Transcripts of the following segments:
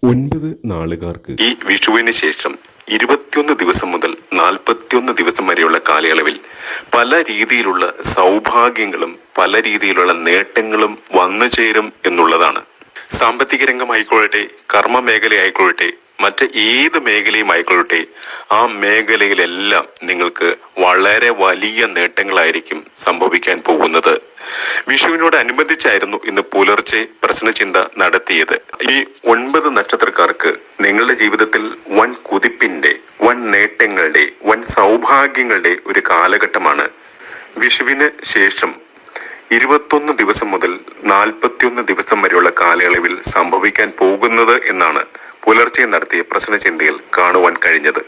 9 നാളുകാർക്ക് ഈ വിഷുവിന് ശേഷം 21 ദിവസം മുതൽ 41 ദിവസം വരെയുള്ള കാലയളവിൽ പല രീതിയിലുള്ള സൗഭാഗ്യങ്ങളും പല രീതിയിലുള്ള നേട്ടങ്ങളും വന്നു ചേരും എന്നുള്ളതാണ്. സാമ്പത്തിക രംഗമായിക്കൊള്ളട്ടെ, കർമ്മ മേഖലയായിക്കൊള്ളട്ടെ, മറ്റ് ഏത് മേഖലയുമായിക്കൊള്ളട്ടെ, ആ മേഖലയിലെല്ലാം നിങ്ങൾക്ക് വളരെ വലിയ നേട്ടങ്ങളായിരിക്കും സംഭവിക്കാൻ പോകുന്നത്. വിഷുവിനോടനുബന്ധിച്ചായിരുന്നു ഇന്ന് പുലർച്ചെ പ്രശ്നചിന്ത നടത്തിയത്. ഈ 9 നക്ഷത്രക്കാർക്ക് നിങ്ങളുടെ ജീവിതത്തിൽ വൻ കുതിപ്പിന്റെ, വൻ നേട്ടങ്ങളുടെ, വൻ സൗഭാഗ്യങ്ങളുടെ ഒരു കാലഘട്ടമാണ് വിഷുവിന് ശേഷം 21 ദിവസം മുതൽ 41 ദിവസം വരെയുള്ള കാലയളവിൽ സംഭവിക്കാൻ പോകുന്നത് എന്നാണ് പുലർച്ചെ നടത്തിയ പ്രശ്നചിന്തയിൽ കാണുവാൻ കഴിഞ്ഞത്.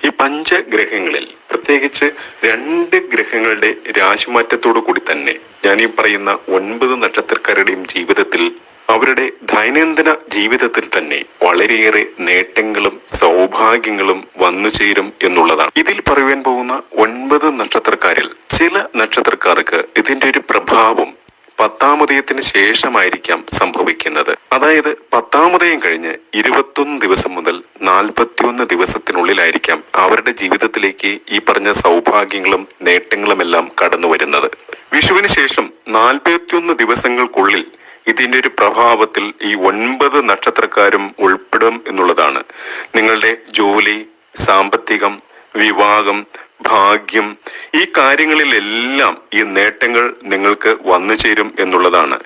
ഈ പഞ്ചഗ്രഹങ്ങളിൽ പ്രത്യേകിച്ച് 2 ഗ്രഹങ്ങളുടെ രാശിമാറ്റത്തോടു കൂടി തന്നെ ഞാൻ ഈ പറയുന്ന 9 നക്ഷത്രക്കാരുടെയും ജീവിതത്തിൽ, അവരുടെ ദൈനംദിന ജീവിതത്തിൽ തന്നെ വളരെയേറെ നേട്ടങ്ങളും സൗഭാഗ്യങ്ങളും വന്നു ചേരും എന്നുള്ളതാണ്. ഇതിൽ പറയുവാൻ പോകുന്ന 9 നക്ഷത്രക്കാരിൽ ചില നക്ഷത്രക്കാർക്ക് ഇതിന്റെ ഒരു പ്രഭാവം 10-ാം ഉദയത്തിന് ശേഷമായിരിക്കാം സംഭവിക്കുന്നത്. അതായത് 10-ാം ഉദയം കഴിഞ്ഞ് 21 ദിവസം മുതൽ 41 ദിവസത്തിനുള്ളിലായിരിക്കാം അവരുടെ ജീവിതത്തിലേക്ക് ഈ പറഞ്ഞ സൗഭാഗ്യങ്ങളും നേട്ടങ്ങളും എല്ലാം കടന്നു വരുന്നത്. വിഷുവിന് ശേഷം 41 ദിവസങ്ങൾക്കുള്ളിൽ ഇതിന്റെ ഒരു പ്രഭാവത്തിൽ ഈ 9 നക്ഷത്രക്കാരും ഉൾപ്പെടും എന്നുള്ളതാണ്. നിങ്ങളുടെ ജോലി, സാമ്പത്തികം, വിവാഹം, ഭാഗ്യം, ഈ കാര്യങ്ങളിലെല്ലാം ഈ നേട്ടങ്ങൾ നിങ്ങൾക്ക് വന്നു ചേരും എന്നുള്ളതാണ്.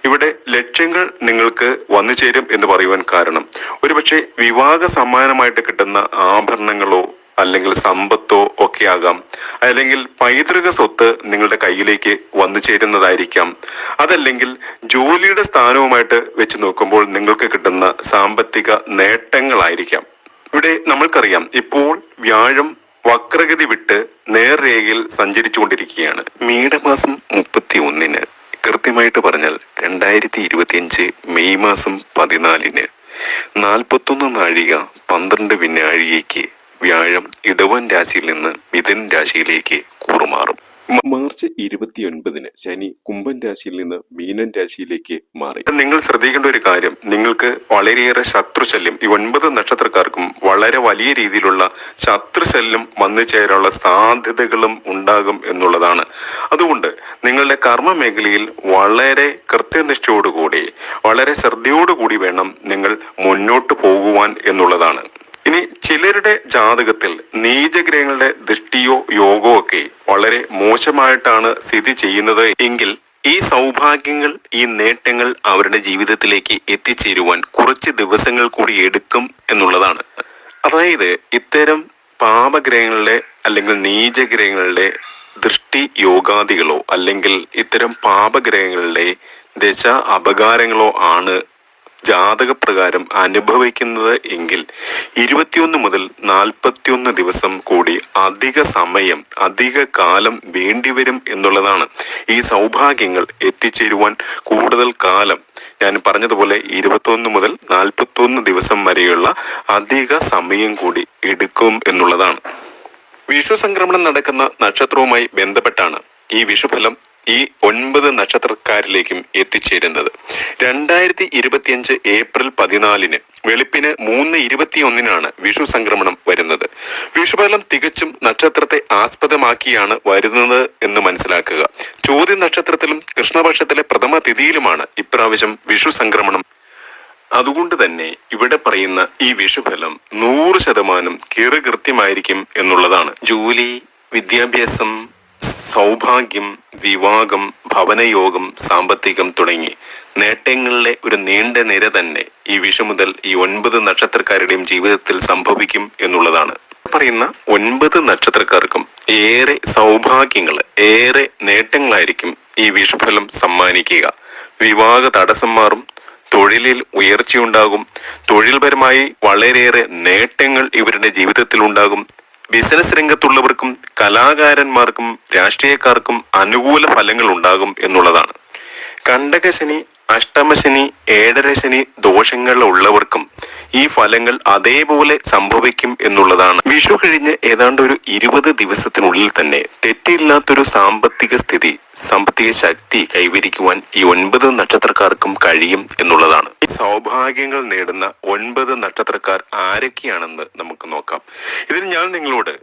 ഇവിടെ ലക്ഷ്യങ്ങൾ നിങ്ങൾക്ക് വന്നു ചേരും എന്ന് പറയുവാൻ കാരണം, ഒരുപക്ഷെ വിവാഹ സമ്മാനമായിട്ട് കിട്ടുന്ന ആഭരണങ്ങളോ അല്ലെങ്കിൽ സമ്പത്തോ ഒക്കെ ആകാം, അല്ലെങ്കിൽ പൈതൃക സ്വത്ത് നിങ്ങളുടെ കയ്യിലേക്ക് വന്നു ചേരുന്നതായിരിക്കാം, അതല്ലെങ്കിൽ ജോലിയുടെ സ്ഥാനവുമായിട്ട് വെച്ച് നോക്കുമ്പോൾ നിങ്ങൾക്ക് കിട്ടുന്ന സാമ്പത്തിക നേട്ടങ്ങളായിരിക്കാം. ഇവിടെ നമ്മൾക്കറിയാം, ഇപ്പോൾ വ്യാഴം വക്രഗതി വിട്ട് നേർരേഖയിൽ സഞ്ചരിച്ചുകൊണ്ടിരിക്കുകയാണ്. മീനമാസം 31-ന്, കൃത്യമായിട്ട് പറഞ്ഞാൽ 2025 മെയ് മാസം 14-ന് 41 നാഴിക 12 വിനാഴികയ്ക്ക് വ്യാഴം ഇടവൻ രാശിയിൽ നിന്ന് മിഥുൻ രാശിയിലേക്ക് കൂറുമാറും. മാർച്ച് 29-ന് ശനി കുംഭൻ രാശിയിൽ നിന്ന് മീനൻ രാശിയിലേക്ക് മാറി. നിങ്ങൾ ശ്രദ്ധിക്കേണ്ട ഒരു കാര്യം, നിങ്ങൾക്ക് വളരെയേറെ ശത്രുശല്യം, ഈ 9 നക്ഷത്രക്കാർക്കും വളരെ വലിയ രീതിയിലുള്ള ശത്രുശല്യം വന്നു ചേരാനുള്ള സാധ്യതകളും ഉണ്ടാകും എന്നുള്ളതാണ്. അതുകൊണ്ട് നിങ്ങളുടെ കർമ്മ മേഖലയിൽ വളരെ കൃത്യനിഷ്ഠയോടുകൂടി, വളരെ ശ്രദ്ധയോടുകൂടി വേണം നിങ്ങൾ മുന്നോട്ട് പോകുവാൻ എന്നുള്ളതാണ്. ഇനി ചിലരുടെ ജാതകത്തിൽ നീചഗ്രഹങ്ങളുടെ ദൃഷ്ടിയോ യോഗോ ഒക്കെ വളരെ മോശമായിട്ടാണ് സ്ഥിതി ചെയ്യുന്നത് എങ്കിൽ ഈ സൗഭാഗ്യങ്ങൾ, ഈ നേട്ടങ്ങൾ അവരുടെ ജീവിതത്തിലേക്ക് എത്തിച്ചേരുവാൻ കുറച്ച് ദിവസങ്ങൾ കൂടി എടുക്കും എന്നുള്ളതാണ്. അതായത് ഇത്തരം പാപഗ്രഹങ്ങളുടെ അല്ലെങ്കിൽ നീചഗ്രഹങ്ങളുടെ ദൃഷ്ടി യോഗാദികളോ അല്ലെങ്കിൽ ഇത്തരം പാപഗ്രഹങ്ങളുടെ ദശ അപകാരങ്ങളോ ആണ് ജാതകപ്രകാരം അനുഭവിക്കുന്നത് എങ്കിൽ 21 മുതൽ 41 ദിവസം കൂടി അധിക സമയം, അധിക കാലം വേണ്ടിവരും എന്നുള്ളതാണ്. ഈ സൗഭാഗ്യങ്ങൾ എത്തിച്ചേരുവാൻ കൂടുതൽ കാലം, ഞാൻ പറഞ്ഞതുപോലെ 21 മുതൽ 41 ദിവസം വരെയുള്ള അധിക സമയം കൂടി എടുക്കും എന്നുള്ളതാണ്. വിഷു സംക്രമണം നടക്കുന്ന നക്ഷത്രവുമായി ബന്ധപ്പെട്ടാണ് ഈ വിഷുഫലം ഈ 9 നക്ഷത്രക്കാരിലേക്കും എത്തിച്ചേരുന്നത്. 2025 ഏപ്രിൽ 14-ന് വെളുപ്പിന് 3:21-നാണ് വിഷു സംക്രമണം വരുന്നത്. വിഷുഫലം തികച്ചും നക്ഷത്രത്തെ ആസ്പദമാക്കിയാണ് വരുന്നത് എന്ന് മനസ്സിലാക്കുക. ചോതി നക്ഷത്രത്തിലും കൃഷ്ണപക്ഷത്തിലെ പ്രഥമ തിഥിയിലുമാണ് ഇപ്രാവശ്യം വിഷു സംക്രമണം. അതുകൊണ്ട് തന്നെ ഇവിടെ പറയുന്ന ഈ വിഷുഫലം 100% കൃത്യമായിരിക്കും എന്നുള്ളതാണ്. ജോലി, വിദ്യാഭ്യാസം, സൗഭാഗ്യം, വിവാഹം, ഭവനയോഗം, സാമ്പത്തികം തുടങ്ങി നേട്ടങ്ങളിലെ ഒരു നീണ്ട നിര തന്നെ ഈ വിഷു മുതൽ ഈ 9 നക്ഷത്രക്കാരുടെയും ജീവിതത്തിൽ സംഭവിക്കും എന്നുള്ളതാണ്. പറയുന്ന 9 നക്ഷത്രക്കാർക്കും ഏറെ സൗഭാഗ്യങ്ങൾ, ഏറെ നേട്ടങ്ങളായിരിക്കും ഈ വിഷുഫലം സമ്മാനിക്കുക. വിവാഹ തടസ്സം മാറും, തൊഴിലിൽ ഉയർച്ചയുണ്ടാകും, തൊഴിൽപരമായി വളരെയേറെ നേട്ടങ്ങൾ ഇവരുടെ ജീവിതത്തിൽ ഉണ്ടാകും. ബിസിനസ് രംഗത്തുള്ളവർക്കും കലാകാരന്മാർക്കും രാഷ്ട്രീയക്കാർക്കും അനുകൂല ഫലങ്ങൾ ഉണ്ടാകും എന്നുള്ളതാണ്. കണ്ടകശനി, അഷ്ടമശനി, ഏഴരശനി ദോഷങ്ങൾ ഉള്ളവർക്കും ഈ ഫലങ്ങൾ അതേപോലെ സംഭവിക്കും എന്നുള്ളതാണ്. വിഷു കഴിഞ്ഞ് ഏതാണ്ട് ഒരു 20 ദിവസത്തിനുള്ളിൽ തന്നെ തെറ്റില്ലാത്തൊരു സാമ്പത്തിക സ്ഥിതി, സാമ്പത്തിക ശക്തി കൈവരിക്കുവാൻ ഈ 9 നക്ഷത്രക്കാർക്കും കഴിയും എന്നുള്ളതാണ്. ഈ സൗഭാഗ്യങ്ങൾ നേടുന്ന 9 നക്ഷത്രക്കാർ ആരൊക്കെയാണെന്ന് നമുക്ക് നോക്കാം. ഇതിൽ ഞാൻ നിങ്ങളോട്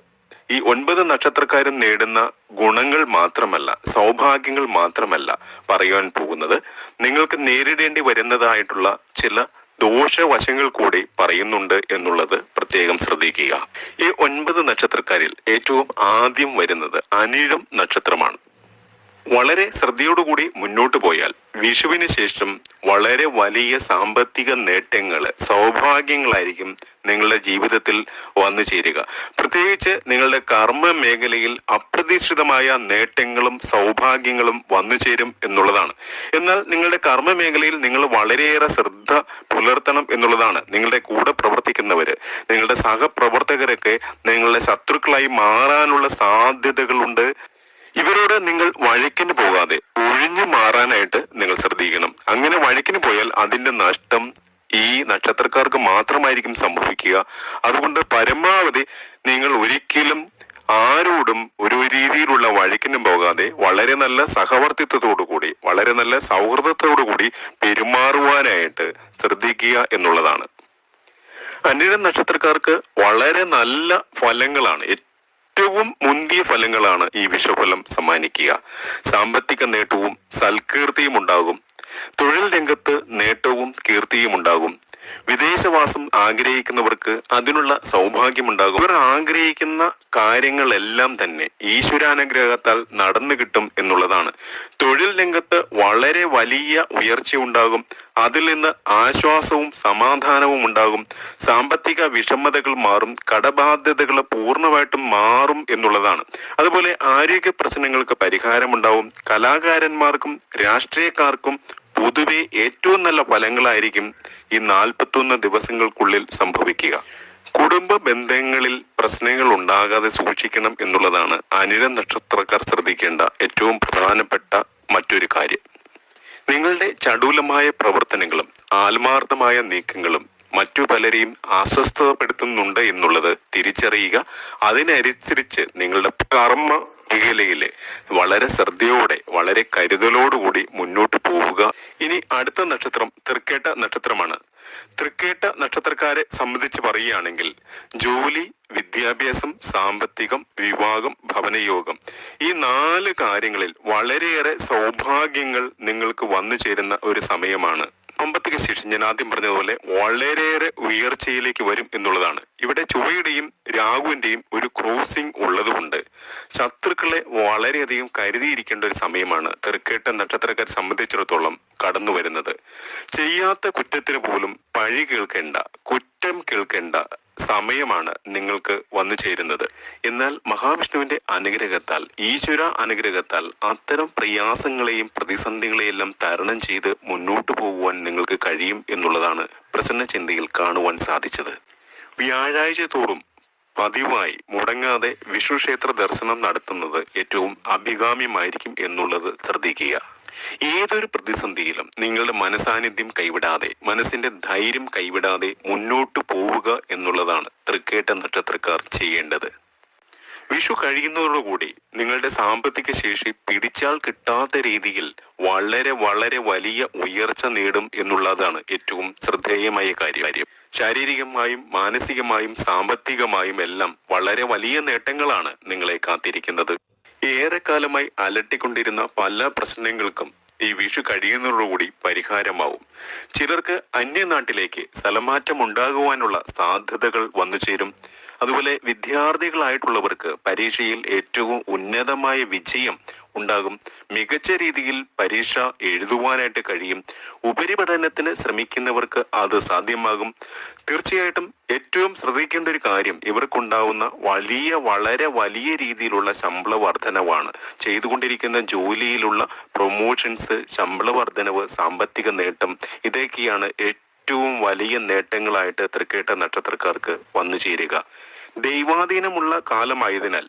ഈ 9 നക്ഷത്രക്കാരും നേടുന്ന ഗുണങ്ങൾ മാത്രമല്ല, സൗഭാഗ്യങ്ങൾ മാത്രമല്ല പറയുവാൻ പോകുന്നത്, നിങ്ങൾക്ക് നേരിടേണ്ടി വരുന്നതായിട്ടുള്ള ചില ദോഷവശങ്ങൾ കൂടി പറയുന്നുണ്ട് എന്നുള്ളത് പ്രത്യേകം ശ്രദ്ധിക്കുക. ഈ 9 നക്ഷത്രക്കാരിൽ ഏറ്റവും ആദ്യം വരുന്നത് അനിഴം നക്ഷത്രമാണ്. വളരെ ശ്രദ്ധയോടുകൂടി മുന്നോട്ട് പോയാൽ വിഷുവിന് ശേഷം വളരെ വലിയ സാമ്പത്തിക നേട്ടങ്ങൾ, സൗഭാഗ്യങ്ങളായിരിക്കും നിങ്ങളുടെ ജീവിതത്തിൽ വന്നു ചേരുക. പ്രത്യേകിച്ച് നിങ്ങളുടെ കർമ്മ മേഖലയിൽ അപ്രതീക്ഷിതമായ നേട്ടങ്ങളും സൗഭാഗ്യങ്ങളും വന്നു ചേരും എന്നുള്ളതാണ്. എന്നാൽ നിങ്ങളുടെ കർമ്മ മേഖലയിൽ നിങ്ങൾ വളരെയേറെ ശ്രദ്ധ പുലർത്തണം എന്നുള്ളതാണ്. നിങ്ങളുടെ കൂടെ പ്രവർത്തിക്കുന്നവര്, നിങ്ങളുടെ സഹപ്രവർത്തകരൊക്കെ നിങ്ങളുടെ ശത്രുക്കളായി മാറാനുള്ള സാധ്യതകളുണ്ട്. ഇവരോട് നിങ്ങൾ വഴക്കിന് പോകാതെ ഒഴിഞ്ഞു മാറാനായിട്ട് നിങ്ങൾ ശ്രദ്ധിക്കണം. അങ്ങനെ വഴക്കിന് പോയാൽ അതിന്റെ നഷ്ടം ഈ നക്ഷത്രക്കാർക്ക് മാത്രമായിരിക്കും സംഭവിക്കുക. അതുകൊണ്ട് പരമാവധി നിങ്ങൾ ഒരിക്കലും ആരോടും ഒരു രീതിയിലുള്ള വഴക്കിനും പോകാതെ വളരെ നല്ല സഹവർത്തിത്വത്തോടു കൂടി, വളരെ നല്ല സൗഹൃദത്തോടു കൂടി പെരുമാറുവാനായിട്ട് ശ്രദ്ധിക്കുക എന്നുള്ളതാണ്. അനിഴം നക്ഷത്രക്കാർക്ക് വളരെ നല്ല ഫലങ്ങളാണ്, ഏറ്റവും മുന്തിയ ഫലങ്ങളാണ് ഈ വിഷുഫലം സമ്മാനിക്കുക. സാമ്പത്തിക നേട്ടവും സൽകീർത്തിയും ഉണ്ടാകും. തൊഴിൽ രംഗത്ത് നേട്ടവും കീർത്തിയും ഉണ്ടാകും. വിദേശവാസം ആഗ്രഹിക്കുന്നവർക്ക് അതിനുള്ള സൗഭാഗ്യമുണ്ടാകും. ഇവർ ആഗ്രഹിക്കുന്ന കാര്യങ്ങളെല്ലാം തന്നെ ഈശ്വരാനുഗ്രഹത്താൽ നടന്നു കിട്ടും എന്നുള്ളതാണ്. തൊഴിൽ രംഗത്ത് വളരെ വലിയ ഉയർച്ചയുണ്ടാകും. അതിൽ നിന്ന് ആശ്വാസവും സമാധാനവും ഉണ്ടാകും. സാമ്പത്തിക വിഷമതകൾ മാറും. കടബാധ്യതകൾ പൂർണ്ണമായിട്ടും മാറും എന്നുള്ളതാണ്. അതുപോലെ ആരോഗ്യ പ്രശ്നങ്ങൾക്ക് പരിഹാരമുണ്ടാവും. കലാകാരന്മാർക്കും രാഷ്ട്രീയക്കാർക്കും പൊതുവെ ഏറ്റവും നല്ല ഫലങ്ങളായിരിക്കും ഈ 41 ദിവസങ്ങൾക്കുള്ളിൽ സംഭവിക്കുക. കുടുംബ ബന്ധങ്ങളിൽ പ്രശ്നങ്ങൾ ഉണ്ടാകാതെ സൂക്ഷിക്കണം എന്നുള്ളതാണ് അനിഴം നക്ഷത്രക്കാർ ശ്രദ്ധിക്കേണ്ട ഏറ്റവും പ്രധാനപ്പെട്ട മറ്റൊരു കാര്യം. നിങ്ങളുടെ ചടുലമായ പ്രവർത്തനങ്ങളും ആത്മാർത്ഥമായ നീക്കങ്ങളും മറ്റു പലരെയും അസ്വസ്ഥതപ്പെടുത്തുന്നുണ്ട് എന്നുള്ളത് തിരിച്ചറിയുക. അതിനനുസരിച്ച് നിങ്ങളുടെ കർമ്മ മേഖലയില് വളരെ ശ്രദ്ധയോടെ, വളരെ കരുതലോടുകൂടി മുന്നോട്ട് പോവുക. ഇനി അടുത്ത നക്ഷത്രം തൃക്കേട്ട നക്ഷത്രമാണ്. തൃക്കേട്ട നക്ഷത്രക്കാരെ സംബന്ധിച്ച് പറയുകയാണെങ്കിൽ ജോലി, വിദ്യാഭ്യാസം, സാമ്പത്തികം, വിവാഹം, ഭവനയോഗം, ഈ 4 കാര്യങ്ങളിൽ വളരെയേറെ സൗഭാഗ്യങ്ങൾ നിങ്ങൾക്ക് വന്നു ചേരുന്ന ഒരു സമയമാണ്. സാമ്പത്തിക ശേഷി ഞാൻ ആദ്യം പറഞ്ഞതുപോലെ വളരെയേറെ ഉയർച്ചയിലേക്ക് വരും എന്നുള്ളതാണ്. ഇവിടെ ചൊവ്വയുടെയും രാഹുവിന്റെയും ഒരു ക്രോസിംഗ് ഉള്ളതുകൊണ്ട് ശത്രുക്കളെ വളരെയധികം കരുതിയിരിക്കേണ്ട ഒരു സമയമാണ് തൃക്കേട്ട നക്ഷത്രക്കാരെ സംബന്ധിച്ചിടത്തോളം കടന്നു വരുന്നത്. ചെയ്യാത്ത കുറ്റത്തിന് പോലും പഴി കേൾക്കേണ്ട, കുറ്റം കേൾക്കേണ്ട സമയമാണ് നിങ്ങൾക്ക് വന്നു ചേരുന്നത്. എന്നാൽ മഹാവിഷ്ണുവിന്റെ അനുഗ്രഹത്താൽ, ഈശ്വര അനുഗ്രഹത്താൽ അത്തരം പ്രയാസങ്ങളെയും പ്രതിസന്ധികളെയെല്ലാം തരണം ചെയ്ത് മുന്നോട്ട് പോകുവാൻ നിങ്ങൾക്ക് കഴിയും എന്നുള്ളതാണ് പ്രസന്ന ചിന്തയിൽ കാണുവാൻ സാധിച്ചത്. വ്യാഴാഴ്ച തോറും പതിവായി മുടങ്ങാതെ വിഷ്ണു ക്ഷേത്ര ദർശനം നടത്തുന്നത് ഏറ്റവും അഭികാമ്യമായിരിക്കും എന്നുള്ളത് ശ്രദ്ധിക്കുക. ഏതൊരു പ്രതിസന്ധിയിലും നിങ്ങളുടെ മനസാന്നിധ്യം കൈവിടാതെ, മനസ്സിന്റെ ധൈര്യം കൈവിടാതെ മുന്നോട്ട് പോവുക എന്നുള്ളതാണ് തൃക്കേട്ട നക്ഷത്രക്കാർ ചെയ്യേണ്ടത്. വിഷു കഴിയുന്നതോടുകൂടി നിങ്ങളുടെ സാമ്പത്തിക ശേഷി പിടിച്ചാൽ കിട്ടാത്ത രീതിയിൽ വളരെ വളരെ വലിയ ഉയർച്ച നേടും എന്നുള്ളതാണ് ഏറ്റവും ശ്രദ്ധേയമായ കാര്യം. ശാരീരികമായും മാനസികമായും സാമ്പത്തികമായും എല്ലാം വളരെ വലിയ നേട്ടങ്ങളാണ് നിങ്ങളെ കാത്തിരിക്കുന്നത്. ഏറെക്കാലമായി അലട്ടിക്കൊണ്ടിരുന്ന പല പ്രശ്നങ്ങൾക്കും ഈ വിഷു കഴിയുന്നതോടുകൂടി പരിഹാരമാവും. ചിലർക്ക് അന്യനാട്ടിലേക്ക് സ്ഥലമാറ്റം ഉണ്ടാകുവാനുള്ള സാധ്യതകൾ വന്നു ചേരും. അതുപോലെ വിദ്യാർത്ഥികളായിട്ടുള്ളവർക്ക് പരീക്ഷയിൽ ഏറ്റവും ഉന്നതമായ വിജയം ഉണ്ടാകും. മികച്ച രീതിയിൽ പരീക്ഷ എഴുതുവാനായിട്ട് കഴിയും. ഉപരിപഠനത്തിന് ശ്രമിക്കുന്നവർക്ക് അത് സാധ്യമാകും. തീർച്ചയായിട്ടും ഏറ്റവും ശ്രദ്ധിക്കേണ്ട ഒരു കാര്യം, ഇവർക്കുണ്ടാവുന്ന വളരെ വലിയ രീതിയിലുള്ള ശമ്പള വർധനവാണ്. ചെയ്തുകൊണ്ടിരിക്കുന്ന ജോലിയിലുള്ള പ്രൊമോഷൻസ്, ശമ്പള വർധനവ്, സാമ്പത്തിക നേട്ടം, ഇതൊക്കെയാണ് ഏറ്റവും വലിയ നേട്ടങ്ങളായിട്ട് തൃക്കേട്ട നക്ഷത്രക്കാർക്ക് വന്നു ചേരുക. ദൈവാധീനമുള്ള കാലമായതിനാൽ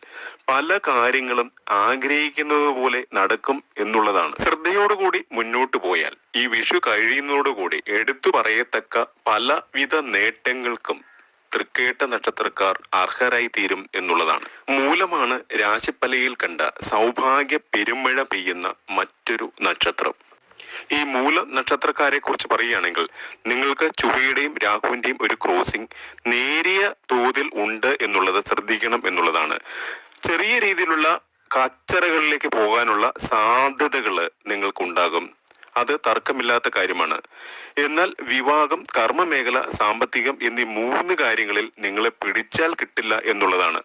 പല കാര്യങ്ങളും ആഗ്രഹിക്കുന്നത് പോലെ നടക്കും എന്നുള്ളതാണ്. ശ്രദ്ധയോടുകൂടി മുന്നോട്ട് പോയാൽ ഈ വിഷു കഴിയുന്നതോടുകൂടി എടുത്തു പറയത്തക്ക പലവിധ നേട്ടങ്ങൾക്കും തൃക്കേട്ട നക്ഷത്രക്കാർ അർഹരായി തീരും എന്നുള്ളതാണ്. മൂലമാണ് രാശിപ്പലയിൽ കണ്ട സൗഭാഗ്യ പെരുമഴ പെയ്യുന്ന മറ്റൊരു നക്ഷത്രം. ഈ മൂല നക്ഷത്രക്കാരെ കുറിച്ച് പറയുകയാണെങ്കിൽ നിങ്ങൾക്ക് ചൊവ്വയുടെയും രാഹുവിന്റെയും ഒരു ക്രോസിംഗ് നേരിയ തോതിൽ ഉണ്ട് എന്നുള്ളത് ശ്രദ്ധിക്കണം എന്നുള്ളതാണ്. ചെറിയ രീതിയിലുള്ള കച്ചറകളിലേക്ക് പോകാനുള്ള സാധ്യതകൾ നിങ്ങൾക്കുണ്ടാകും. അത് തർക്കമില്ലാത്ത കാര്യമാണ്. എന്നാൽ വിവാഹം, കർമ്മമേഖല, സാമ്പത്തികം എന്നീ 3 കാര്യങ്ങളിൽ നിങ്ങളെ പിടിച്ചാൽ കിട്ടില്ല എന്നുള്ളതാണ്.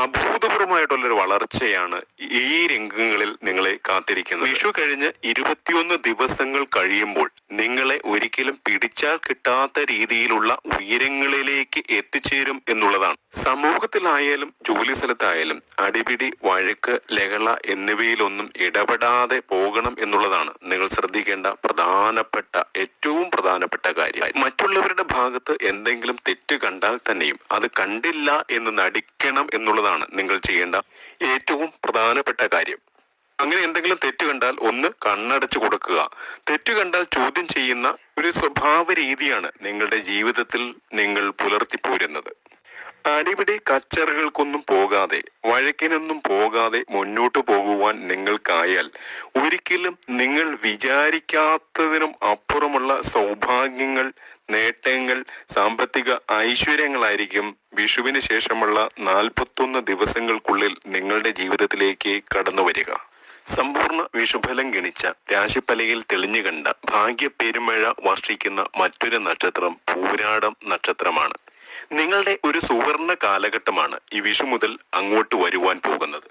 അഭൂതപൂർവമായിട്ടുള്ളൊരു വളർച്ചയാണ് ഈ രംഗങ്ങളിൽ നിങ്ങളെ കാത്തിരിക്കുന്നത്. വിഷു കഴിഞ്ഞ് 21 ദിവസങ്ങൾ കഴിയുമ്പോൾ നിങ്ങളെ ഒരിക്കലും പിടിച്ചാൽ കിട്ടാത്ത രീതിയിലുള്ള ഉയരങ്ങളിലേക്ക് എത്തിച്ചേരും എന്നുള്ളതാണ്. സമൂഹത്തിലായാലും ജോലി സ്ഥലത്തായാലും അടിപിടി, വഴക്ക്, ലഹള എന്നിവയിലൊന്നും ഇടപെടാതെ പോകണം എന്നുള്ളതാണ് നിങ്ങൾ ശ്രദ്ധിക്കേണ്ട ഏറ്റവും പ്രധാനപ്പെട്ട കാര്യം. മറ്റുള്ളവരുടെ ഭാഗത്ത് എന്തെങ്കിലും തെറ്റ് കണ്ടാൽ തന്നെയും അത് കണ്ടില്ല എന്ന് നടിക്കണം എന്നുള്ളതാണ് നിങ്ങൾ ചെയ്യേണ്ട ഏറ്റവും പ്രധാനപ്പെട്ട കാര്യം. അങ്ങനെ എന്തെങ്കിലും തെറ്റ് കണ്ടാൽ ഒന്ന് കണ്ണടച്ചു കൊടുക്കുക. തെറ്റ് കണ്ടാൽ ചോദ്യം ചെയ്യുന്ന ഒരു സ്വഭാവ രീതിയാണ് നിങ്ങളുടെ ജീവിതത്തിൽ നിങ്ങൾ പുലർത്തിപ്പോരുന്നത്. അടിപിടി കച്ചറകൾക്കൊന്നും പോകാതെ, വഴക്കിനൊന്നും പോകാതെ മുന്നോട്ട് പോകുവാൻ നിങ്ങൾക്കായാൽ ഒരിക്കലും നിങ്ങൾ വിചാരിക്കാത്തതിനും അപ്പുറമുള്ള സൗഭാഗ്യങ്ങൾ, നേട്ടങ്ങൾ, സാമ്പത്തിക ഐശ്വര്യങ്ങളായിരിക്കും വിഷുവിന് ശേഷമുള്ള 41 ദിവസങ്ങൾക്കുള്ളിൽ നിങ്ങളുടെ ജീവിതത്തിലേക്ക് കടന്നു വരിക. സമ്പൂർണ്ണ വിഷുഫലം ഗണിച്ച രാശിപ്പലയിൽ തെളിഞ്ഞു കണ്ട ഭാഗ്യ പെരുമഴ വർഷിക്കുന്ന മറ്റൊരു നക്ഷത്രം പൂരാടം നക്ഷത്രമാണ്. നിങ്ങളുടെ ഒരു സുവർണ കാലഘട്ടമാണ് ഈ വിഷു മുതൽ അങ്ങോട്ട് വരുവാൻ പോകുന്നത്.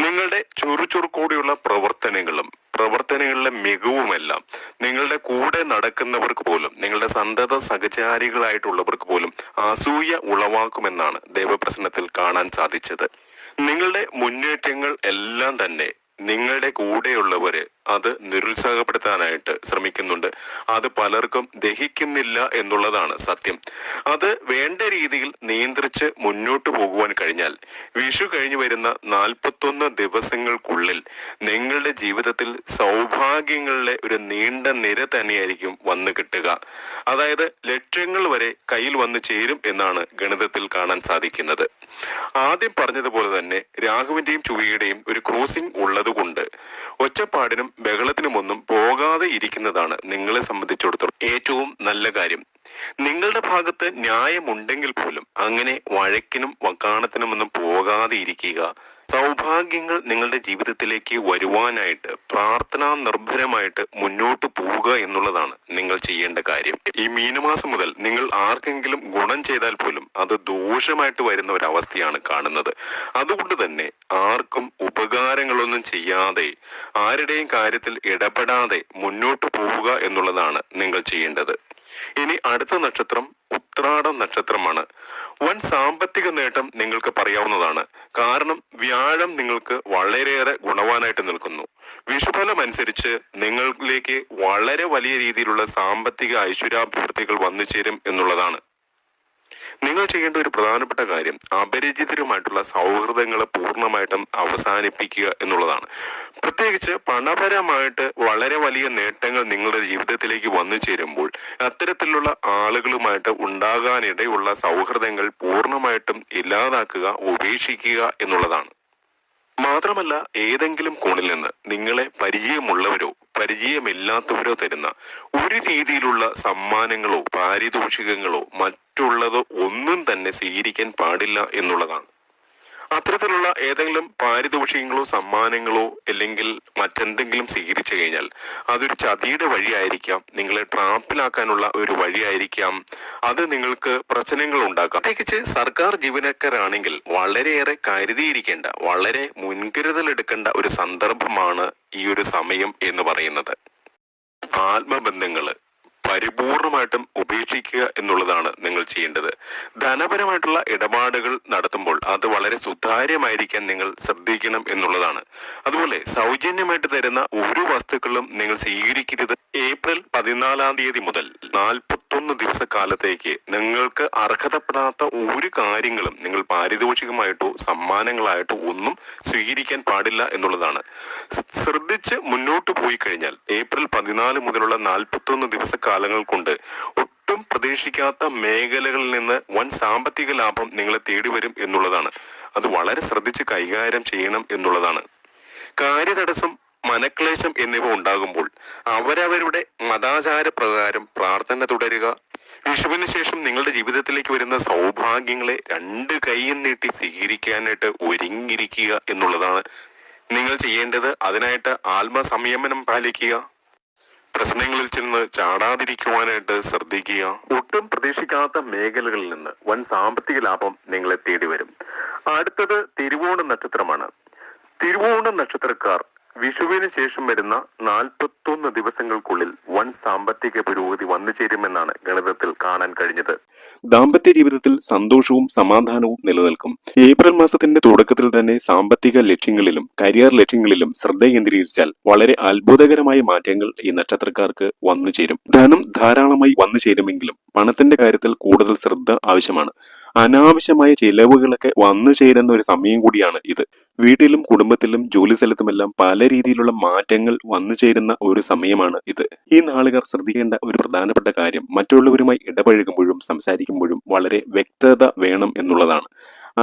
നിങ്ങളുടെ ചുറുചുറുക്കോടെയുള്ള പ്രവർത്തനങ്ങളിലെ മികവുമെല്ലാം നിങ്ങളുടെ കൂടെ നടക്കുന്നവർക്ക് പോലും, നിങ്ങളുടെ സന്തത സഹചാരികളായിട്ടുള്ളവർക്ക് പോലും അസൂയ ഉളവാക്കുമെന്നാണ് ദേവപ്രശ്നത്തിൽ കാണാൻ സാധിച്ചത്. നിങ്ങളുടെ മുന്നേറ്റങ്ങൾ എല്ലാം തന്നെ നിങ്ങളുടെ കൂടെയുള്ളവര് അത് നിരുത്സാഹപ്പെടുത്താനായിട്ട് ശ്രമിക്കുന്നുണ്ട്. അത് പലർക്കും ദഹിക്കുന്നില്ല എന്നുള്ളതാണ് സത്യം. അത് വേണ്ട രീതിയിൽ നിയന്ത്രിച്ച് മുന്നോട്ട് പോകുവാൻ കഴിഞ്ഞാൽ വിഷു കഴിഞ്ഞു വരുന്ന 41 ദിവസങ്ങൾക്കുള്ളിൽ നിങ്ങളുടെ ജീവിതത്തിൽ സൗഭാഗ്യങ്ങളുടെ ഒരു നീണ്ട നിര തന്നെയായിരിക്കും വന്നു കിട്ടുക. അതായത് ലക്ഷ്യങ്ങൾ വരെ കയ്യിൽ വന്നു ചേരും എന്നാണ് ഗണിതത്തിൽ കാണാൻ സാധിക്കുന്നത്. ആദ്യം പറഞ്ഞതുപോലെ തന്നെ രാഹുവിന്റെയും ചൊവ്വയുടെയും ഒരു ക്രോസിംഗ് ഉള്ളതുകൊണ്ട് ഒച്ചപ്പാടിനും ബഹളത്തിനുമൊന്നും പോകാതെ ഇരിക്കുന്നതാണ് നിങ്ങളെ സംബന്ധിച്ചിടത്തോളം ഏറ്റവും നല്ല കാര്യം. നിങ്ങളുടെ ഭാഗത്ത് ന്യായമുണ്ടെങ്കിൽ പോലും അങ്ങനെ വഴക്കിനും വക്കാണത്തിനുമൊന്നും പോകാതെ ഇരിക്കുക. സൗഭാഗ്യങ്ങൾ നിങ്ങളുടെ ജീവിതത്തിലേക്ക് വരുവാനായിട്ട് പ്രാർത്ഥനാ നിർഭരമായിട്ട് മുന്നോട്ട് പോവുക എന്നുള്ളതാണ് നിങ്ങൾ ചെയ്യേണ്ട കാര്യം. ഈ മീനമാസം മുതൽ നിങ്ങൾ ആർക്കെങ്കിലും ഗുണം ചെയ്താൽ പോലും അത് ദോഷമായിട്ട് വരുന്ന ഒരവസ്ഥയാണ് കാണുന്നത്. അതുകൊണ്ട് തന്നെ ആർക്കും ഉപകാരങ്ങളൊന്നും ചെയ്യാതെ, ആരുടെയും കാര്യത്തിൽ ഇടപെടാതെ മുന്നോട്ട് പോവുക എന്നുള്ളതാണ് നിങ്ങൾ ചെയ്യേണ്ടത്. ഇനി അടുത്ത നക്ഷത്രം ഉത്രാടം നക്ഷത്രമാണ്. വൻ സാമ്പത്തിക നേട്ടം നിങ്ങൾക്ക് പറയാവുന്നതാണ്. കാരണം വ്യാഴം നിങ്ങൾക്ക് വളരെയേറെ ഗുണവാനായിട്ട് നിൽക്കുന്നു. വിഷുഫലം അനുസരിച്ച് നിങ്ങളിലേക്ക് വളരെ വലിയ രീതിയിലുള്ള സാമ്പത്തിക ഐശ്വര്യാഭിവൃദ്ധികൾ വന്നു ചേരും എന്നുള്ളതാണ്. നിങ്ങൾ ചെയ്യേണ്ട ഒരു പ്രധാനപ്പെട്ട കാര്യം അപരിചിതരുമായിട്ടുള്ള സൗഹൃദങ്ങളെ പൂർണ്ണമായിട്ടും അവസാനിപ്പിക്കുക എന്നുള്ളതാണ്. പ്രത്യേകിച്ച് പണപരമായിട്ട് വളരെ വലിയ നേട്ടങ്ങൾ നിങ്ങളുടെ ജീവിതത്തിലേക്ക് വന്നു ചേരുമ്പോൾ അത്തരത്തിലുള്ള ആളുകളുമായിട്ട് ഉണ്ടാകാനിടയുള്ള സൗഹൃദങ്ങൾ പൂർണ്ണമായിട്ടും ഇല്ലാതാക്കുക, ഉപേക്ഷിക്കുക എന്നുള്ളതാണ്. മാത്രമല്ല, ഏതെങ്കിലും കോണിൽ നിന്ന് നിങ്ങളെ പരിചയമുള്ളവരോ പരിചയമില്ലാത്തവരോ തരുന്ന ഒരു രീതിയിലുള്ള സമ്മാനങ്ങളോ പാരിതോഷികങ്ങളോ മറ്റുള്ളതോ ഒന്നും തന്നെ സ്വീകരിക്കാൻ പാടില്ല എന്നുള്ളതാണ്. അത്തരത്തിലുള്ള ഏതെങ്കിലും പാരിതോഷികങ്ങളോ സമ്മാനങ്ങളോ അല്ലെങ്കിൽ മറ്റെന്തെങ്കിലും സ്വീകരിച്ചു കഴിഞ്ഞാൽ അതൊരു ചതിയുടെ വഴിയായിരിക്കാം, നിങ്ങളെ ട്രാപ്പിലാക്കാനുള്ള ഒരു വഴിയായിരിക്കാം. അത് നിങ്ങൾക്ക് പ്രശ്നങ്ങൾ ഉണ്ടാക്കാം. പ്രത്യേകിച്ച് സർക്കാർ ജീവനക്കാരാണെങ്കിൽ വളരെയേറെ കരുതിയിരിക്കേണ്ട, വളരെ മുൻകരുതൽ എടുക്കേണ്ട ഒരു സന്ദർഭമാണ് ഈ ഒരു സമയം എന്ന് പറയുന്നത്. ആത്മബന്ധങ്ങള്, പരിപൂർണമായിട്ടും ഉപേക്ഷിക്കുക എന്നുള്ളതാണ് നിങ്ങൾ ചെയ്യേണ്ടത്. ധനപരമായിട്ടുള്ള ഇടപാടുകൾ നടത്തുമ്പോൾ അത് വളരെ സുതാര്യമായിരിക്കാൻ നിങ്ങൾ ശ്രദ്ധിക്കണം എന്നുള്ളതാണ്. അതുപോലെ സൗജന്യമായിട്ട് തരുന്ന ഒരു വസ്തുക്കളും നിങ്ങൾ സ്വീകരിക്കരുത്. ഏപ്രിൽ 14 തീയതി മുതൽ 41 ദിവസക്കാലത്തേക്ക് നിങ്ങൾക്ക് അർഹതപ്പെടാത്ത ഒരു കാര്യങ്ങളും നിങ്ങൾ പാരിതോഷികമായിട്ടോ സമ്മാനങ്ങളായിട്ടോ ഒന്നും സ്വീകരിക്കാൻ പാടില്ല എന്നുള്ളതാണ്. ശ്രദ്ധിച്ച് മുന്നോട്ട് പോയി കഴിഞ്ഞാൽ ഏപ്രിൽ 14 മുതലുള്ള 41 ദിവസക്കാലങ്ങൾ കൊണ്ട് ഒട്ടും പ്രതീക്ഷിക്കാത്ത മേഖലകളിൽ നിന്ന് വൻ സാമ്പത്തിക ലാഭം നിങ്ങളെ തേടി വരും എന്നുള്ളതാണ്. അത് വളരെ ശ്രദ്ധിച്ച് കൈകാര്യം ചെയ്യണം എന്നുള്ളതാണ്. കാര്യതടസ്സം, മനക്ലേശം എന്നിവ ഉണ്ടാകുമ്പോൾ അവരവരുടെ മതാചാര പ്രകാരം പ്രാർത്ഥന തുടരുക. വിഷുവിന് ശേഷം നിങ്ങളുടെ ജീവിതത്തിലേക്ക് വരുന്ന സൗഭാഗ്യങ്ങളെ 2 കൈയും നീട്ടി സ്വീകരിക്കാനായിട്ട് ഒരുങ്ങിയിരിക്കുക എന്നുള്ളതാണ് നിങ്ങൾ ചെയ്യേണ്ടത്. അതിനായിട്ട് ആത്മസംയമനം പാലിക്കുക. പ്രശ്നങ്ങളിൽ ചെന്ന് ചാടാതിരിക്കുവാനായിട്ട് ശ്രദ്ധിക്കുക. ഒട്ടും പ്രതീക്ഷിക്കാത്ത മേഖലകളിൽ നിന്ന് വൻ സാമ്പത്തിക ലാഭം നിങ്ങളെ തേടി വരും. അടുത്തത് തിരുവോണ നക്ഷത്രമാണ്. തിരുവോണ നക്ഷത്രക്കാർ വിഷുവിന് ശേഷം വരുന്ന 41 ദിവസങ്ങൾക്കുള്ളിൽ വൻ സാമ്പത്തിക പുരോഗതി വന്നു ചേരുമെന്നാണ് ഗണിതത്തിൽ കാണാൻ കഴിഞ്ഞത്. ദാമ്പത്യ ജീവിതത്തിൽ സന്തോഷവും സമാധാനവും നിലനിൽക്കും. ഏപ്രിൽ മാസത്തിന്റെ തുടക്കത്തിൽ തന്നെ സാമ്പത്തിക ലക്ഷ്യങ്ങളിലും കരിയർ ലക്ഷ്യങ്ങളിലും ശ്രദ്ധ കേന്ദ്രീകരിച്ചാൽ വളരെ അത്ഭുതകരമായ മാറ്റങ്ങൾ ഈ നക്ഷത്രക്കാർക്ക് വന്നു ചേരും. ധനം ധാരാളമായി വന്നു ചേരുമെങ്കിലും പണത്തിന്റെ കാര്യത്തിൽ കൂടുതൽ ശ്രദ്ധ ആവശ്യമാണ്. അനാവശ്യമായ ചിലവുകളൊക്കെ വന്നു ചേരുന്ന ഒരു സമയം കൂടിയാണ് ഇത്. വീട്ടിലും കുടുംബത്തിലും ജോലി സ്ഥലത്തുമെല്ലാം പല രീതിയിലുള്ള മാറ്റങ്ങൾ വന്നു ചേരുന്ന ഒരു സമയമാണ് ഇത്. ഈ നാളുകാർ ശ്രദ്ധിക്കേണ്ട ഒരു പ്രധാനപ്പെട്ട കാര്യം മറ്റുള്ളവരുമായി ഇടപഴകുമ്പോഴും സംസാരിക്കുമ്പോഴും വളരെ വ്യക്തത വേണം എന്നുള്ളതാണ്.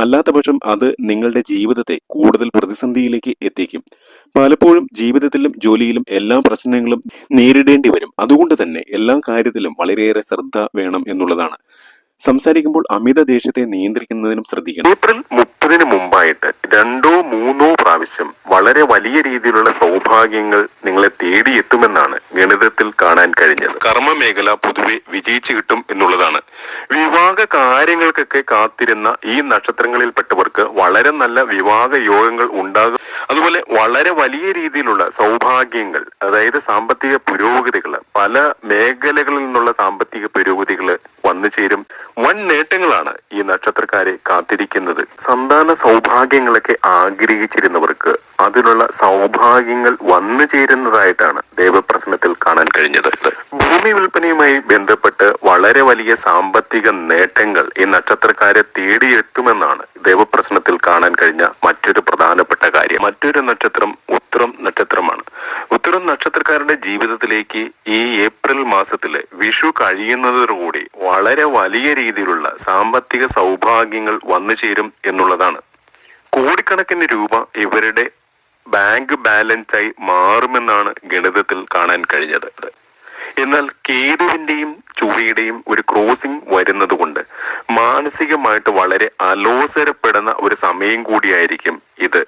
അല്ലാത്ത പക്ഷം അത് നിങ്ങളുടെ ജീവിതത്തെ കൂടുതൽ പ്രതിസന്ധിയിലേക്ക് എത്തിക്കും. പലപ്പോഴും ജീവിതത്തിലും ജോലിയിലും എല്ലാ പ്രശ്നങ്ങളും നേരിടേണ്ടി വരും. അതുകൊണ്ട് തന്നെ എല്ലാ കാര്യത്തിലും വളരെയേറെ ശ്രദ്ധ വേണം എന്നുള്ളതാണ്. സംസാരിക്കുമ്പോൾ അമിത ദേഷ്യത്തെ നിയന്ത്രിക്കുന്നതിനും ശ്രദ്ധിക്കണം. ഏപ്രിൽ 30 മുമ്പായിട്ട് 2-3 പ്രാവശ്യം വളരെ വലിയ രീതിയിലുള്ള സൗഭാഗ്യങ്ങൾ നിങ്ങളെ തേടിയെത്തുമെന്നാണ് ഗണിതത്തിൽ കാണാൻ കഴിഞ്ഞത്. കർമ്മ മേഖല പൊതുവെ വിജയിച്ചു കിട്ടും എന്നുള്ളതാണ്. വിവാഹ കാര്യങ്ങൾക്കൊക്കെ കാത്തിരുന്ന ഈ നക്ഷത്രങ്ങളിൽപ്പെട്ടവർക്ക് വളരെ നല്ല വിവാഹ യോഗങ്ങൾ ഉണ്ടാകും. അതുപോലെ വളരെ വലിയ രീതിയിലുള്ള സൗഭാഗ്യങ്ങൾ, അതായത് സാമ്പത്തിക പുരോഗതികൾ, പല മേഖലകളിൽ നിന്നുള്ള സാമ്പത്തിക പുരോഗതികൾ വന്നു ചേരും. വൻ നേട്ടങ്ങളാണ് ഈ നക്ഷത്രക്കാരെ കാത്തിരിക്കുന്നത്. സന്താന സൗഭാഗ്യങ്ങളൊക്കെ ആഗ്രഹിച്ചിരുന്നവർക്ക് അതിനുള്ള സൗഭാഗ്യങ്ങൾ വന്നു ചേരുന്നതായിട്ടാണ് ദേവപ്രശ്നത്തിൽ കാണാൻ കഴിഞ്ഞത്. ഭൂമി വിൽപ്പനയുമായി ബന്ധപ്പെട്ട് വളരെ വലിയ സാമ്പത്തിക നേട്ടങ്ങൾ ഈ നക്ഷത്രക്കാരെ തേടിയെത്തുമെന്നാണ് ദേവപ്രശ്നത്തിൽ കാണാൻ കഴിഞ്ഞ മറ്റൊരു പ്രധാനപ്പെട്ട കാര്യം. മറ്റൊരു നക്ഷത്രം ഉത്തരം നക്ഷത്രമാണ്. ഉത്തരം നക്ഷത്രക്കാരുടെ ജീവിതത്തിലേക്ക് ഈ ഏപ്രിൽ മാസത്തില് വിഷു കഴിയുന്നതോടുകൂടി വളരെ വലിയ രീതിയിലുള്ള സാമ്പത്തിക സൗഭാഗ്യങ്ങൾ വന്നു ചേരും എന്നുള്ളതാണ്. കോടിക്കണക്കിന് രൂപ ഇവരുടെ ബാങ്ക് ബാലൻസായി മാറുമെന്നാണ് ഗണിതത്തിൽ കാണാൻ കഴിഞ്ഞത്. എന്നാൽ കേതുവിന്റെയും ചൊവ്വയുടെയും ഒരു ക്രോസിംഗ് വരുന്നത് കൊണ്ട് മാനസികമായിട്ട് വളരെ അലോസരപ്പെടുന്ന ഒരു സമയം കൂടിയായിരിക്കും ഇത്.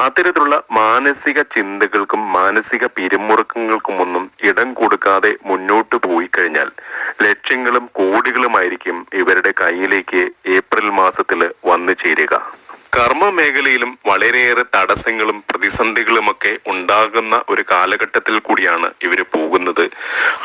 അത്തരത്തിലുള്ള മാനസിക ചിന്തകൾക്കും മാനസിക പിരിമുറുക്കങ്ങൾക്കുമൊന്നും ഇടം കൊടുക്കാതെ മുന്നോട്ട് പോയി കഴിഞ്ഞാൽ ലക്ഷങ്ങളും കോടികളുമായിരിക്കും ഇവരുടെ കയ്യിലേക്ക് ഏപ്രിൽ മാസത്തിൽ വന്നു ചേരുക. കർമ്മ മേഖലയിലും വളരെയേറെ തടസ്സങ്ങളും പ്രതിസന്ധികളുമൊക്കെ ഉണ്ടാകുന്ന ഒരു കാലഘട്ടത്തിൽ കൂടിയാണ് ഇവർ പോകുന്നത്.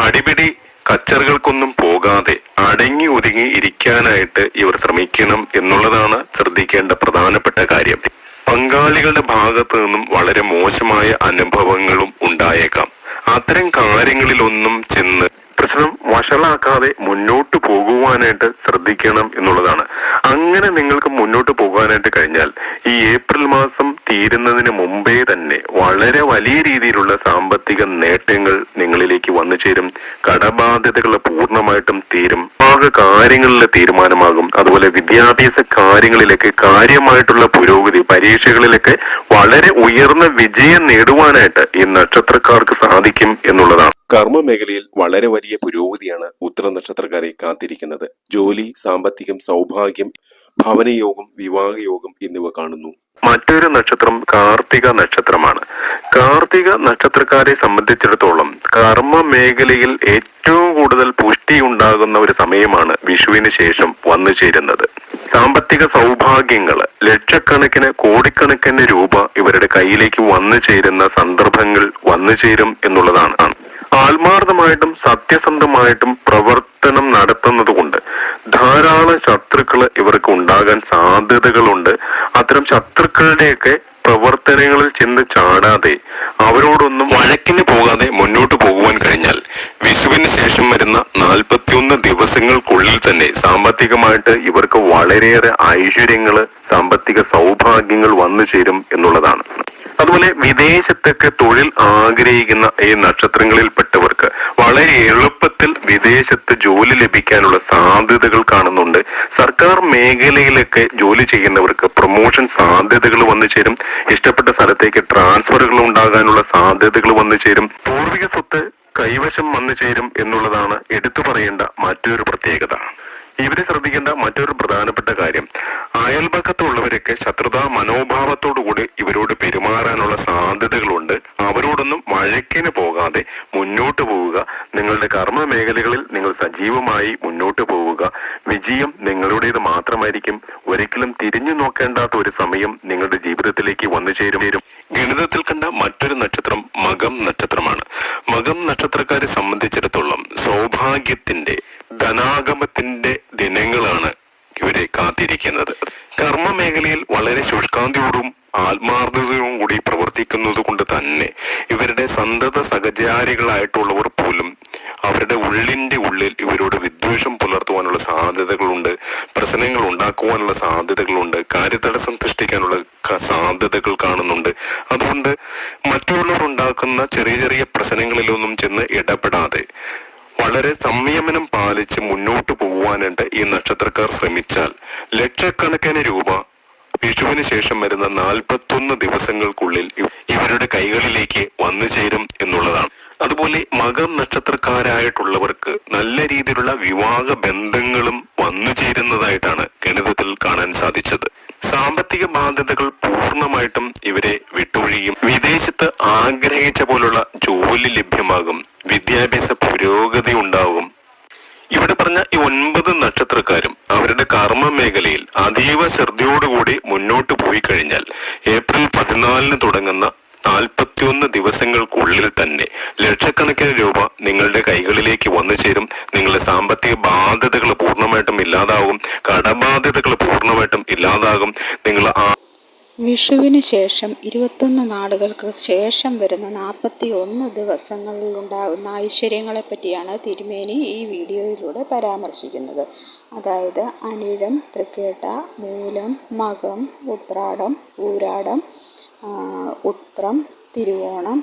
അടിപിടി കച്ചറുകൾക്കൊന്നും പോകാതെ അടങ്ങി ഒതുങ്ങി ഇരിക്കാനായിട്ട് ഇവർ ശ്രമിക്കണം എന്നുള്ളതാണ് ശ്രദ്ധിക്കേണ്ട പ്രധാനപ്പെട്ട കാര്യം. പങ്കാളികളുടെ ഭാഗത്തു നിന്നും വളരെ മോശമായ അനുഭവങ്ങളും ഉണ്ടായേക്കാം. അത്തരം കാര്യങ്ങളിലൊന്നും ചെന്ന് പ്രശ്നം വഷളാക്കാതെ മുന്നോട്ട് പോകുവാനായിട്ട് ശ്രദ്ധിക്കണം എന്നുള്ളതാണ്. അങ്ങനെ നിങ്ങൾക്ക് മുന്നോട്ട് പോകാനായിട്ട് കഴിഞ്ഞാൽ ഈ ഏപ്രിൽ മാസം തീരുന്നതിന് മുമ്പേ തന്നെ വളരെ വലിയ രീതിയിലുള്ള സാമ്പത്തിക നേട്ടങ്ങൾ നിങ്ങളിലേക്ക് വന്നു ചേരും. കടബാധ്യതകൾ പൂർണ്ണമായിട്ടും തീരും. കാര്യങ്ങളിലെ തീരുമാനമാകും. അതുപോലെ വിദ്യാഭ്യാസ കാര്യങ്ങളിലൊക്കെ കാര്യമായിട്ടുള്ള പുരോഗതി, പരീക്ഷകളിലൊക്കെ വളരെ ഉയർന്ന വിജയം നേടുവാനായിട്ട് ഈ നക്ഷത്രക്കാർക്ക് സാധിക്കും എന്നുള്ളതാണ്. കർമ്മ മേഖലയിൽ വളരെ വലിയ പുരോഗതിയാണ് ഉത്തര നക്ഷത്രക്കാരെ കാത്തിരിക്കുന്നത്. ജോലി, സാമ്പത്തികം, സൗഭാഗ്യം, ഭവനയോഗം, വിവാഹയോഗം എന്നിവ കാണുന്നു. മറ്റൊരു നക്ഷത്രം കാർത്തിക നക്ഷത്രമാണ്. കാർത്തിക നക്ഷത്രക്കാരെ സംബന്ധിച്ചിടത്തോളം കർമ്മ മേഖലയിൽ ഏറ്റവും കൂടുതൽ പുഷ്ടി ഉണ്ടാകുന്ന ഒരു സമയമാണ് വിഷുവിന് ശേഷം വന്നു ചേരുന്നത്. സാമ്പത്തിക സൗഭാഗ്യങ്ങൾ, ലക്ഷക്കണക്കിന് കോടിക്കണക്കിന് രൂപ ഇവരുടെ കയ്യിലേക്ക് വന്നു ചേരുന്ന സന്ദർഭങ്ങൾ വന്നു ചേരും എന്നുള്ളതാണ്. ആത്മാർത്ഥമായിട്ടും സത്യസന്ധമായിട്ടും പ്രവർത്തനം നടത്തുന്നത് കൊണ്ട് ധാരാളം ശത്രുക്കള് ഇവർക്ക് ഉണ്ടാകാൻ സാധ്യതകളുണ്ട്. അത്തരം ശത്രുക്കളുടെയൊക്കെ പ്രവർത്തനങ്ങളിൽ ചെന്ന് ചാടാതെ അവരോടൊന്നും വഴക്കിന് പോകാതെ മുന്നോട്ട് പോകുവാൻ കഴിഞ്ഞാൽ വിഷുവിന് ശേഷം വരുന്ന 41 ദിവസങ്ങൾക്കുള്ളിൽ തന്നെ സാമ്പത്തികമായിട്ട് ഇവർക്ക് വളരെയേറെ ഐശ്വര്യങ്ങള്, സാമ്പത്തിക സൗഭാഗ്യങ്ങൾ വന്നു ചേരും എന്നുള്ളതാണ്. അതുപോലെ വിദേശത്തൊക്കെ തൊഴിൽ ആഗ്രഹിക്കുന്ന ഈ നക്ഷത്രങ്ങളിൽപ്പെട്ടവർക്ക് വളരെ എളുപ്പത്തിൽ വിദേശത്ത് ജോലി ലഭിക്കാനുള്ള സാധ്യതകൾ കാണുന്നുണ്ട്. സർക്കാർ മേഖലയിലൊക്കെ ജോലി ചെയ്യുന്നവർക്ക് പ്രൊമോഷൻ സാധ്യതകൾ വന്നു ചേരും. ഇഷ്ടപ്പെട്ട സ്ഥലത്തേക്ക് ട്രാൻസ്ഫറുകൾ ഉണ്ടാകാനുള്ള സാധ്യതകൾ വന്നു ചേരും. പൂർവിക സ്വത്ത് കൈവശം വന്നു ചേരും എന്നുള്ളതാണ് എടുത്തു പറയേണ്ട മറ്റൊരു പ്രത്യേകത. ഇവരെ ശ്രദ്ധിക്കേണ്ട മറ്റൊരു പ്രധാനപ്പെട്ട കാര്യം, അയൽപക്കത്തുള്ളവരൊക്കെ ശത്രുതാ മനോഭാവത്തോടുകൂടി ഇവരോട് പെരുമാറാനുള്ള സാധ്യതകളുണ്ട്. അവരോടൊന്നും വഴക്കിന് പോകാതെ മുന്നോട്ട് പോവുക. നിങ്ങളുടെ കർമ്മ മേഖലകളിൽ നിങ്ങൾ സജീവമായി മുന്നോട്ട് പോവുക. വിജയം നിങ്ങളുടേത് മാത്രമായിരിക്കും. ഒരിക്കലും തിരിഞ്ഞു നോക്കേണ്ടാത്ത ഒരു സമയം നിങ്ങളുടെ ജീവിതത്തിലേക്ക് വന്നു ചേരും. ഗണിതത്തിൽ കണ്ട മറ്റൊരു നക്ഷത്രം മകം നക്ഷത്രമാണ്. മകം നക്ഷത്രക്കാരെ സംബന്ധിച്ചിടത്തോളം സൗഭാഗ്യത്തിന്റെ, ധനാഗമത്തിന്റെ ദിനങ്ങളാണ് ഇവരെ കാത്തിരിക്കുന്നത്. കർമ്മ മേഖലയിൽ വളരെ ശുഷ്കാന്തിയോടും ആത്മാർത്ഥതയോടും കൂടി പ്രവർത്തിക്കുന്നത് കൊണ്ട് തന്നെ ഇവരുടെ സന്തത സഹചാരികളായിട്ടുള്ളവർ പോലും അവരുടെ ഉള്ളിന്റെ ഉള്ളിൽ ഇവരോട് വിദ്വേഷം പുലർത്തുവാനുള്ള സാധ്യതകളുണ്ട്. പ്രശ്നങ്ങൾ ഉണ്ടാക്കുവാനുള്ള സാധ്യതകളുണ്ട്. കാര്യതടസ്സം സൃഷ്ടിക്കാനുള്ള സാധ്യതകൾ കാണുന്നുണ്ട്. അതുകൊണ്ട് മറ്റുള്ളവർ ഉണ്ടാക്കുന്ന ചെറിയ ചെറിയ പ്രശ്നങ്ങളിലൊന്നും ചെന്ന് ഇടപെടാതെ വളരെ സംയമനം പാലിച്ച് മുന്നോട്ട് പോകുവാനായിട്ട് ഈ നക്ഷത്രക്കാർ ശ്രമിച്ചാൽ ലക്ഷക്കണക്കിന് രൂപ വിഷുവിന് ശേഷം വരുന്ന 41 ദിവസങ്ങൾക്കുള്ളിൽ ഇവരുടെ കൈകളിലേക്ക് വന്നു ചേരും എന്നുള്ളതാണ്. അതുപോലെ മകം നക്ഷത്രക്കാരായിട്ടുള്ളവർക്ക് നല്ല രീതിയിലുള്ള വിവാഹ ബന്ധങ്ങളും വന്നു ചേരുന്നതായിട്ടാണ് ഗണിതത്തിൽ കാണാൻ സാധിച്ചത്. സാമ്പത്തിക ബാധ്യതകൾ പൂർണ്ണമായിട്ടും ഇവരെ വിട്ടൊഴിയും. വിദേശത്ത് ആഗ്രഹിച്ച പോലുള്ള ജോലി ലഭ്യമാകും. വിദ്യാഭ്യാസ പുരോഗതി ഉണ്ടാകും. ഇവിടെ പറഞ്ഞ ഈ 9 നക്ഷത്രക്കാരും അവരുടെ കർമ്മ മേഖലയിൽ അതീവ ശ്രദ്ധയോടുകൂടി മുന്നോട്ട് പോയി കഴിഞ്ഞാൽ ഏപ്രിൽ 14 തുടങ്ങുന്ന 41 ദിവസങ്ങൾക്കുള്ളിൽ തന്നെ ലക്ഷക്കണക്കിന് രൂപ നിങ്ങളുടെ കൈകളിലേക്ക് വന്നു ചേരും. നിങ്ങളുടെ സാമ്പത്തിക ബാധ്യതകൾ പൂർണ്ണമായിട്ടും ഇല്ലാതാകും. കടബാധ്യതകൾ പൂർണ്ണമായിട്ടും ഇല്ലാതാകും. നിങ്ങൾ വിഷുവിന് ശേഷം 21 നാളുകൾക്ക് ശേഷം വരുന്ന 41 ദിവസങ്ങളിലുണ്ടാകുന്ന ഐശ്വര്യങ്ങളെ പറ്റിയാണ് തിരുമേനി ഈ വീഡിയോയിലൂടെ പരാമർശിക്കുന്നത്. അതായത് അനിഴം, തൃക്കേട്ട, മൂലം, മകം, ഉത്രാടം, പൂരാടം, ഉത്രം, തിരുവോണം,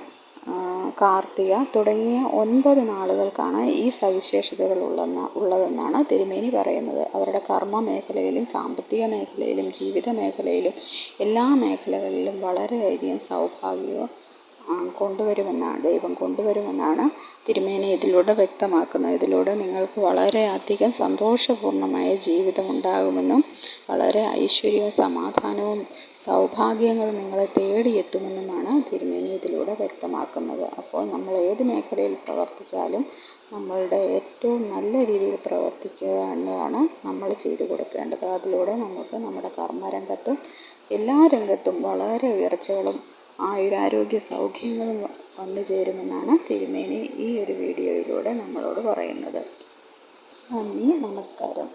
കാർത്തിക തുടങ്ങിയ 9 നാളുകൾക്കാണ് ഈ സവിശേഷതകൾ ഉള്ളതെന്നാണ് തിരുമേനി പറയുന്നത്. അവരുടെ കർമ്മ മേഖലയിലും സാമ്പത്തിക മേഖലയിലും ജീവിത മേഖലയിലും എല്ലാ മേഖലകളിലും വളരെയധികം സൗഭാഗ്യവും ദൈവം കൊണ്ടുവരുമെന്നാണ് തിരുമേനി ഇതിലൂടെ വ്യക്തമാക്കുന്നത്. ഇതിലൂടെ നിങ്ങൾക്ക് വളരെയധികം സന്തോഷപൂർണ്ണമായ ജീവിതം ഉണ്ടാകുമെന്നും വളരെ ഐശ്വര്യവും സമാധാനവും സൗഭാഗ്യങ്ങളും നിങ്ങളെ തേടിയെത്തുമെന്നുമാണ് തിരുമേനി ഇതിലൂടെ വ്യക്തമാക്കുന്നത്. അപ്പോൾ നമ്മൾ ഏത് മേഖലയിൽ പ്രവർത്തിച്ചാലും നമ്മളുടെ ഏറ്റവും നല്ല രീതിയിൽ പ്രവർത്തിക്കുക എന്നതാണ് നമ്മൾ ചെയ്തു കൊടുക്കേണ്ടത്. അതിലൂടെ നമുക്ക് നമ്മുടെ കർമ്മരംഗത്തും എല്ലാ രംഗത്തും വളരെ ഉയർച്ചകളും ആയുരാരോഗ്യ സൗഖ്യങ്ങളും വന്നു ചേരുമെന്നാണ് തിരുമേനി ഈ ഒരു വീഡിയോയിലൂടെ നമ്മളോട് പറയുന്നത്. നന്ദി, നമസ്കാരം.